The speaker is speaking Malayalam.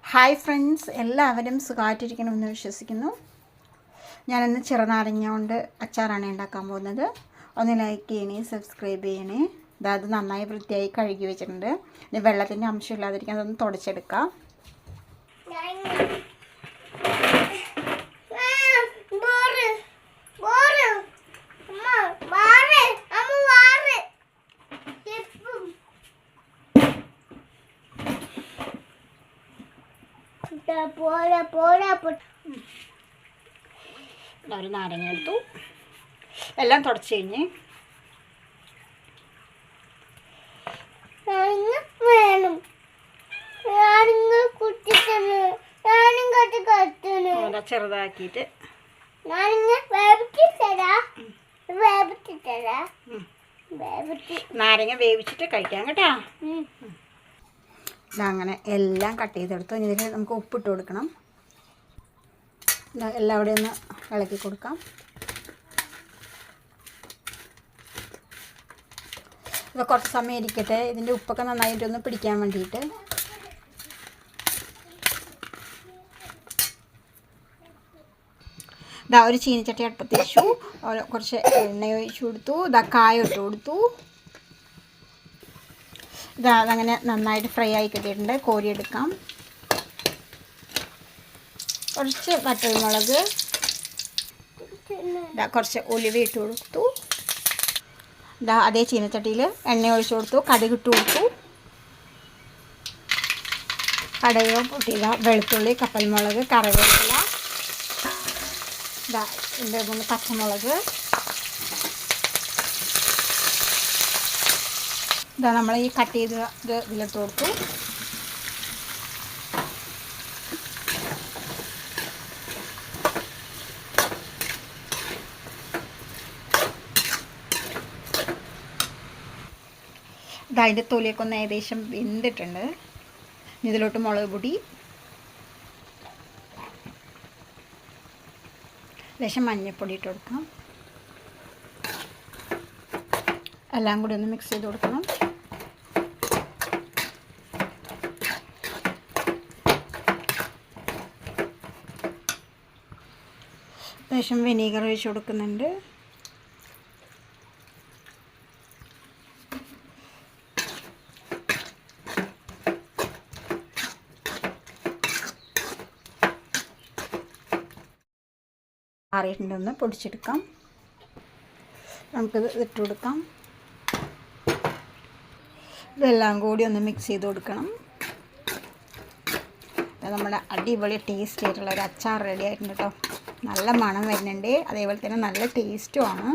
ഹായ് ഫ്രണ്ട്സ്, എല്ലാവരും സുഖമായിട്ടിരിക്കണമെന്ന് വിശ്വസിക്കുന്നു. ഞാനിന്ന് ചെറുനാരങ്ങ കൊണ്ട് അച്ചാറാണ് ഉണ്ടാക്കാൻ പോകുന്നത്. ഒന്ന് ലൈക്ക് ചെയ്യണേ, സബ്സ്ക്രൈബ് ചെയ്യണേ. അത് നന്നായി വൃത്തിയായി കഴുകി വെച്ചിട്ടുണ്ട്. ഇനി വെള്ളത്തിൻ്റെ അംശം ഇല്ലാതിരിക്കാൻ അതൊന്ന് തുടച്ചെടുക്കാം. ഒരു നാരങ്ങ എടുത്തു, എല്ലാം തുടച്ച് കഴിഞ്ഞ് ചെറുതാക്കിയിട്ട് നാരങ്ങ വേവിച്ചിട്ട് കഴിക്കാം കേട്ടോ. അങ്ങനെ എല്ലാം കട്ട് ചെയ്തെടുത്തു. ഇനി ഇതിൽ നമുക്ക് ഉപ്പിട്ട് കൊടുക്കണം. എല്ലാം അവിടെ ഒന്ന് ഇളക്കി കൊടുക്കാം. ഇത് കുറച്ച് സമയം ഇരിക്കട്ടെ, ഇതിൻ്റെ ഉപ്പൊക്കെ നന്നായിട്ടൊന്ന് പിടിക്കാൻ വേണ്ടിയിട്ട്. ഒരു ചീനിച്ചട്ടി അടുപ്പത്ത് വെച്ചു, കുറച്ച് എണ്ണ ഒഴിച്ചു കൊടുത്തു. കായ ഇട്ട് കൊടുത്തു. അതങ്ങനെ നന്നായിട്ട് ഫ്രൈ ആയി കിട്ടിയിട്ടുണ്ട്. കോരിയെടുക്കാം. കുറച്ച് വറ്റൽമുളക്, കുറച്ച് ഉലുവ ഇട്ട് കൊടുത്തു. അതേ ചീനച്ചട്ടിയിൽ എണ്ണ ഒഴിച്ചു കൊടുത്തു. കടുക് ഇട്ട് കൊടുത്തു. കടുക് പൊട്ടിയ വെളുത്തുള്ളി, കപ്പൽമുളക്, കറിവേപ്പില, 2-3 പച്ചമുളക്. നമ്മൾ ഈ കട്ട് ചെയ്ത് ഇതിലിട്ട് കൊടുത്തു. അതിൻ്റെ തൊലിയൊക്കെ ഒന്ന് ഏകദേശം വെന്തിട്ടുണ്ട്. ഇതിലോട്ട് മുളക് പൊടി, ലേശം മഞ്ഞൾപ്പൊടി ഇട്ട് കൊടുക്കാം. എല്ലാം കൂടി ഒന്ന് മിക്സ് ചെയ്ത് കൊടുക്കണം. ലേശം വിനീഗർ ഒഴിച്ച് കൊടുക്കുന്നുണ്ട്. ആറിയിട്ടുണ്ടെന്ന് പൊടിച്ചെടുക്കാം. നമുക്കിത് ഇട്ട് കൊടുക്കാം. ഇതെല്ലാം കൂടി ഒന്ന് മിക്സ് ചെയ്ത് കൊടുക്കണം. നമ്മുടെ അടിപൊളി ടേസ്റ്റ് ആയിട്ടുള്ള ഒരു അച്ചാർ റെഡി ആയിട്ടുണ്ട് കേട്ടോ. നല്ല മണം വരുന്നുണ്ട്, അതേപോലെ തന്നെ നല്ല ടേസ്റ്റുമാണ്.